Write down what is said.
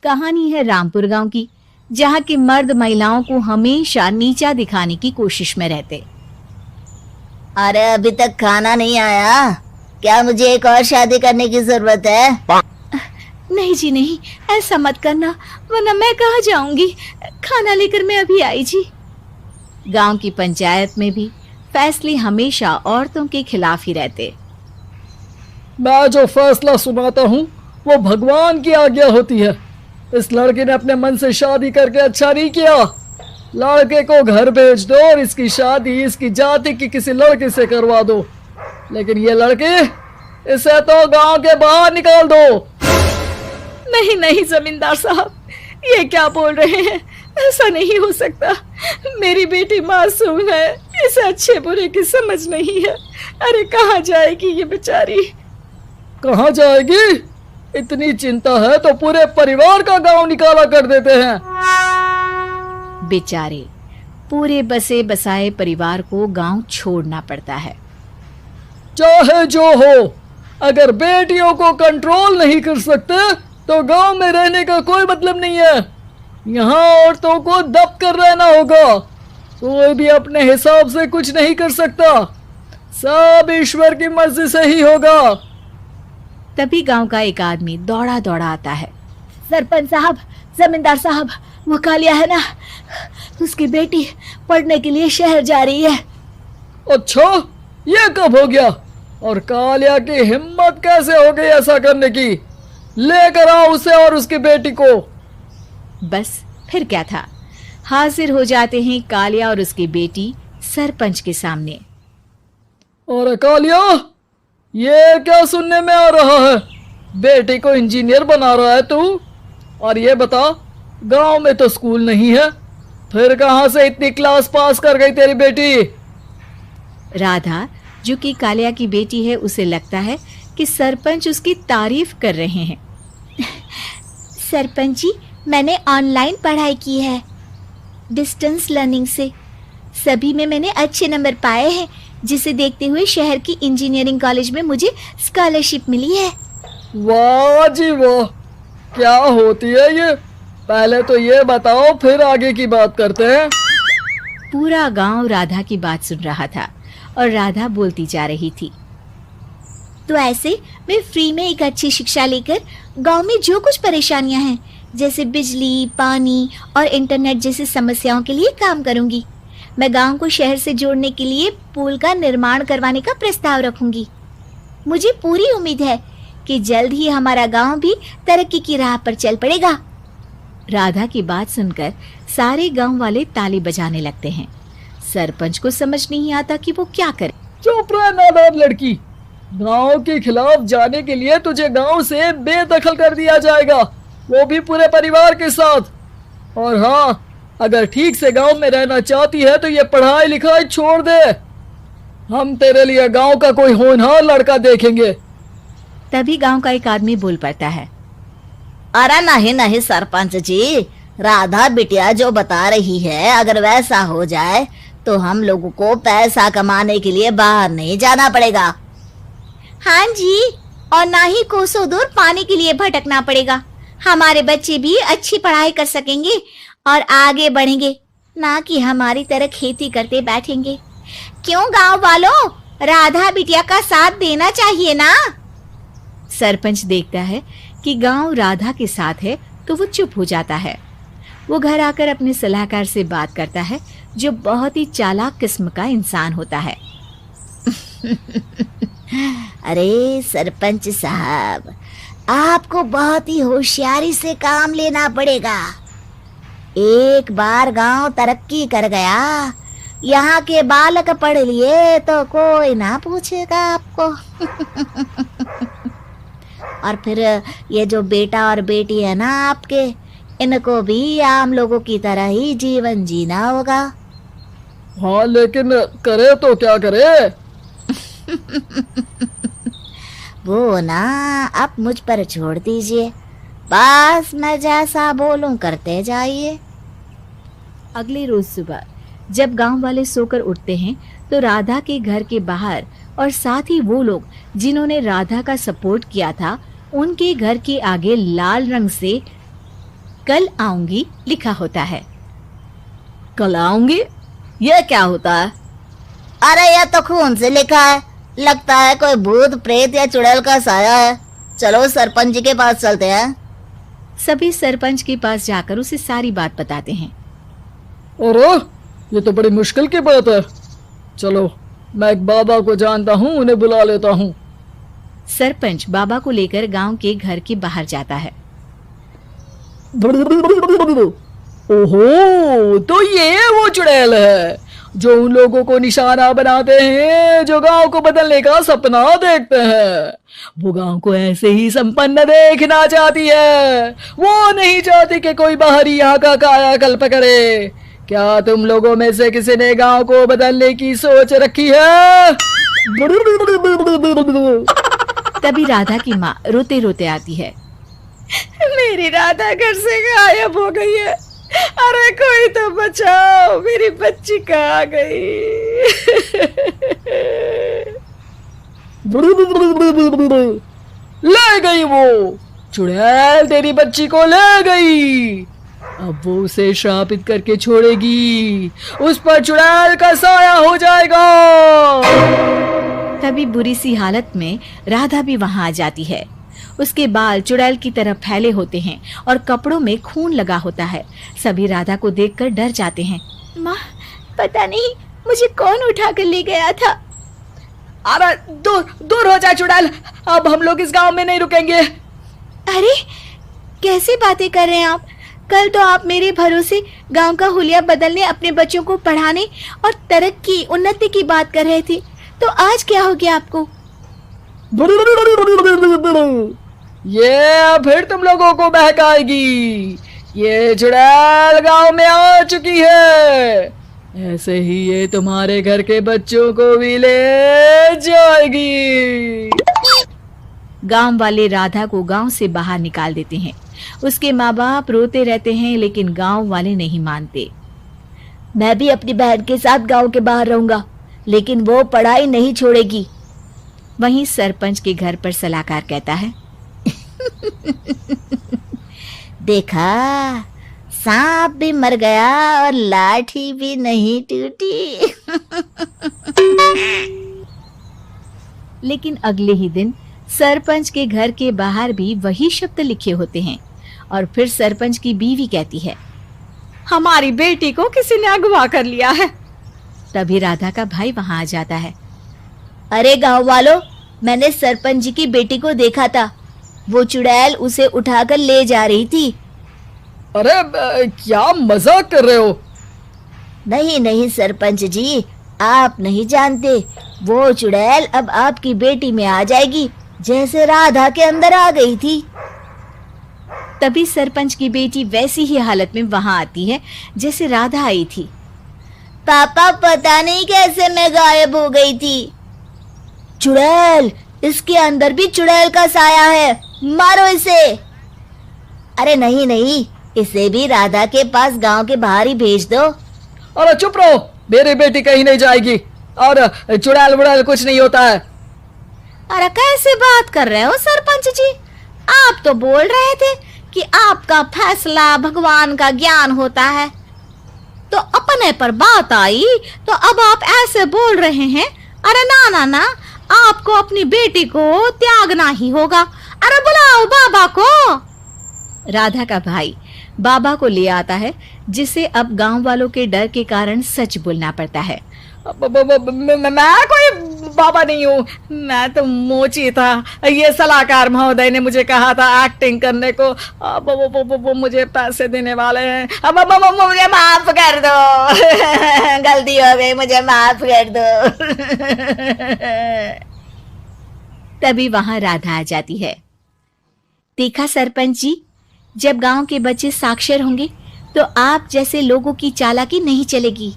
कहानी है रामपुर गांव की, जहां के मर्द महिलाओं को हमेशा नीचा दिखाने की कोशिश में रहते। अरे अभी तक खाना नहीं आया, क्या मुझे एक और शादी करने की जरूरत है? नहीं जी नहीं, ऐसा मत करना, वरना मैं कहाँ जाऊंगी। खाना लेकर मैं अभी आई जी। गांव की पंचायत में भी फैसले हमेशा औरतों के खिलाफ ही रहते। मैं जो फैसला सुनाता हूँ वो भगवान की आज्ञा होती है। इस लड़के ने अपने मन से शादी करके अच्छा नहीं किया। लड़के को घर भेज दो और इसकी शादी इसकी जाति की किसी लड़के से करवा दो, लेकिन ये लड़की, इसे तो गांव के बाहर निकाल दो। नहीं नहीं जमींदार साहब, ये क्या बोल रहे हैं? ऐसा नहीं हो सकता। मेरी बेटी मासूम है, इसे अच्छे बुरे की समझ नहीं है। अरे कहाँ जाएगी ये बेचारी? कहाँ जाएगी? इतनी चिंता है तो पूरे परिवार का गांव निकाला कर देते हैं। बेचारे पूरे बसे बसाए परिवार को गांव छोड़ना पड़ता है। चाहे जो हो, अगर बेटियों को कंट्रोल नहीं कर सकते तो गांव में रहने का कोई मतलब नहीं है। यहाँ औरतों को दब कर रहना होगा। कोई भी अपने हिसाब से कुछ नहीं कर सकता, सब ईश्वर की मर्जी से ही होगा। तभी गांव का एक आदमी दौड़ा दौड़ा आता है। सरपंच साहब, जमींदार साहब, वो कालिया है ना, उसकी बेटी पढ़ने के लिए शहर जा रही है। अच्छा, ये कब हो गया? और कालिया की हिम्मत कैसे हो गई ऐसा करने की? लेकर आओ उसे और उसकी बेटी को। बस फिर क्या था, हाजिर हो जाते हैं कालिया और उसकी बेटी सरपंच के सामने। और कालिया, ये क्या सुनने में आ रहा है? बेटी को इंजीनियर बना रहा है तू? और ये बता, गांव में तो स्कूल नहीं है, फिर कहां से इतनी क्लास पास कर गई तेरी बेटी? राधा, जो कि कालिया की बेटी है, उसे लगता है कि सरपंच उसकी तारीफ कर रहे हैं। सरपंच जी, मैंने ऑनलाइन पढ़ाई की है, डिस्टेंस लर्निंग से। सभी में मैंने अच्छे नंबर पाए हैं, जिसे देखते हुए शहर की इंजीनियरिंग कॉलेज में मुझे स्कॉलरशिप मिली है। वाह जी वाह, क्या होती है ये? पहले तो ये बताओ, फिर आगे की बात करते हैं। पूरा गांव राधा की बात सुन रहा था और राधा बोलती जा रही थी। तो ऐसे मैं फ्री में एक अच्छी शिक्षा लेकर गांव में जो कुछ परेशानियां हैं, जैसे बिजली, पानी और इंटरनेट जैसी समस्याओं के लिए काम करूंगी। मैं गांव को शहर से जोड़ने के लिए पुल का निर्माण करवाने का प्रस्ताव रखूंगी। मुझे पूरी उम्मीद है कि जल्द ही हमारा गांव भी तरक्की की राह पर चल पड़ेगा। राधा की बात सुनकर सारे गांव वाले ताली बजाने लगते हैं। सरपंच को समझ नहीं आता कि वो क्या करे। चुप रह नादान लड़की, गांव के खिलाफ जाने के लिए तुझे गांव से बेदखल कर दिया जाएगा, वो भी पूरे परिवार के साथ। और हाँ, अगर ठीक से गांव में रहना चाहती है तो ये पढ़ाई लिखाई छोड़ दे। हम तेरे लिए गांव का कोई होनहार लड़का देखेंगे। तभी गांव का एक आदमी बोल पड़ता है। अरे नहीं नहीं सरपंच जी, राधा बिटिया जो बता रही है, अगर वैसा हो जाए तो हम लोगों को पैसा कमाने के लिए बाहर नहीं जाना पड़ेगा। हाँ जी, और ना ही कोसों दूर पानी के लिए भटकना पड़ेगा। हमारे बच्चे भी अच्छी पढ़ाई कर सकेंगे और आगे बढ़ेंगे, ना कि हमारी तरह खेती करते बैठेंगे। क्यों गांव वालों, राधा बिटिया का साथ देना चाहिए ना। सरपंच देखता है कि गांव राधा के साथ है तो वो चुप हो जाता है। वो घर आकर अपने सलाहकार से बात करता है, जो बहुत ही चालाक किस्म का इंसान होता है। अरे सरपंच साहब, आपको बहुत ही होशियारी से काम लेना पड़ेगा। एक बार गांव तरक्की कर गया, यहाँ के बालक पढ़ लिए तो कोई ना पूछेगा आपको। और फिर ये जो बेटा और बेटी है ना आपके, इनको भी आम लोगों की तरह ही जीवन जीना होगा। हाँ, लेकिन करे तो क्या करे? वो ना आप मुझ पर छोड़ दीजिए, बस मैं जैसा बोलूं करते जाइए। अगले रोज सुबह जब गांव वाले सोकर उठते हैं तो राधा के घर के बाहर और साथ ही वो लोग जिन्होंने राधा का सपोर्ट किया था, उनके घर के आगे लाल रंग से कल आऊंगी लिखा होता है। कल आऊंगी, ये क्या होता है? अरे यह तो खून से लिखा है, लगता है कोई भूत प्रेत या चुड़ैल का साया है। चलो सरपंच जी के पास चलते हैं। सभी सरपंच के पास जाकर उसे सारी बात बताते हैं। अरे ये तो बड़ी मुश्किल की बात है। चलो मैं एक बाबा को जानता हूँ, उन्हें बुला लेता हूँ। सरपंच बाबा को लेकर गांव के घर के बाहर जाता है। ओहो, तो ये वो चुड़ैल है जो उन लोगों को निशाना बनाते हैं जो गांव को बदलने का सपना देखते हैं। वो गांव को ऐसे ही संपन्न देखना चाहती है। वो नहीं चाहती कि कोई बाहरी यहाँ का कायाकल्प करे। क्या तुम लोगों में से किसी ने गांव को बदलने की सोच रखी है? तभी राधा की माँ रोते रोते आती है। मेरी राधा घर से गायब हो गई है। अरे कोई तो बचाओ, मेरी बच्ची कहाँ गई? ले गई वो चुड़ैल, तेरी बच्ची को ले गई। अब वो उसे श्रापित करके छोड़ेगी, उस पर चुड़ैल का साया हो जाएगा। तभी बुरी सी हालत में राधा भी वहां आ जाती है। उसके बाल चुड़ैल की तरह फैले होते हैं और कपड़ों में खून लगा होता है। सभी राधा को देखकर डर जाते हैं। माँ, पता नहीं मुझे कौन उठा कर ले गया था। अरे दूर दूर हो जा चुड़ैल, अब हम लोग इस गांव में नहीं रुकेंगे। अरे कैसी बातें कर रहे हैं आप? कल तो आप मेरे भरोसे गांव का हुलिया बदलने, अपने बच्चों को पढ़ाने और तरक्की उन्नति की बात कर रहे थे, तो आज क्या हो गया आपको? ये फिर तुम लोगों को बहकाएगी। ये चुड़ैल गांव में आ चुकी है, ऐसे ही ये तुम्हारे घर के बच्चों को भी ले जाएगी। गांव वाले राधा को गांव से बाहर निकाल देते हैं। उसके माँ बाप रोते रहते हैं, लेकिन गांव वाले नहीं मानते। मैं भी अपनी बहन के साथ गांव के बाहर रहूंगा, लेकिन वो पढ़ाई नहीं छोड़ेगी। वहीं सरपंच के घर पर सलाहकार कहता है। देखा, सांप भी मर गया और लाठी भी नहीं टूटी। लेकिन अगले ही दिन सरपंच के घर के बाहर भी वही शब्द लिखे होते हैं। और फिर सरपंच की बीवी कहती है, हमारी बेटी को किसी ने अगवा कर लिया है। तभी राधा का भाई वहां आ जाता है। अरे गांव वालों, मैंने सरपंच जी की बेटी को देखा था। वो चुड़ैल उसे उठाकर ले जा रही थी। अरे क्या मजाक कर रहे हो? नहीं नहीं सरपंच जी, आप नहीं जानते। वो चुड़ैल अब आपकी बेटी में आ जाएगी, जैसे राधा के अंदर आ गई थी। तभी सरपंच की बेटी वैसी ही हालत में वहां आती है जैसे राधा आई थी। पापा, पता नहीं कैसे मैं गायब हो गई थी। चुड़ैल, इसके अंदर भी चुड़ैल का साया है, मारो इसे। अरे नहीं नहीं, इसे भी राधा के पास गांव के बाहर ही भेज दो। अरे चुप रहो, मेरी बेटी कहीं नहीं जाएगी और चुड़ैल वुड़ैल कुछ नहीं होता है। अरे कैसे बात कर रहे हो सरपंच जी? आप तो बोल रहे थे कि आपका फैसला भगवान का ज्ञान होता है, तो अपने पर बात आई तो अब आप ऐसे बोल रहे हैं। अरे ना ना ना, आपको अपनी बेटी को त्यागना ही होगा। अरे बुलाओ बाबा को। राधा का भाई बाबा को ले आता है, जिसे अब गांव वालों के डर के कारण सच बोलना पड़ता है। मैं कोई बाबा नहीं हूँ, मैं तो मोची था। ये सलाहकार महोदय ने मुझे कहा था एक्टिंग करने को। अब वो मुझे पैसे देने वाले हैं। अब मुझे माफ कर दो। गलती हो गई, मुझे माफ कर दो। तभी वहां राधा आ जाती है। देखा सरपंच जी, जब गांव के बच्चे साक्षर होंगे तो आप जैसे लोगों की चालाकी नहीं चलेगी।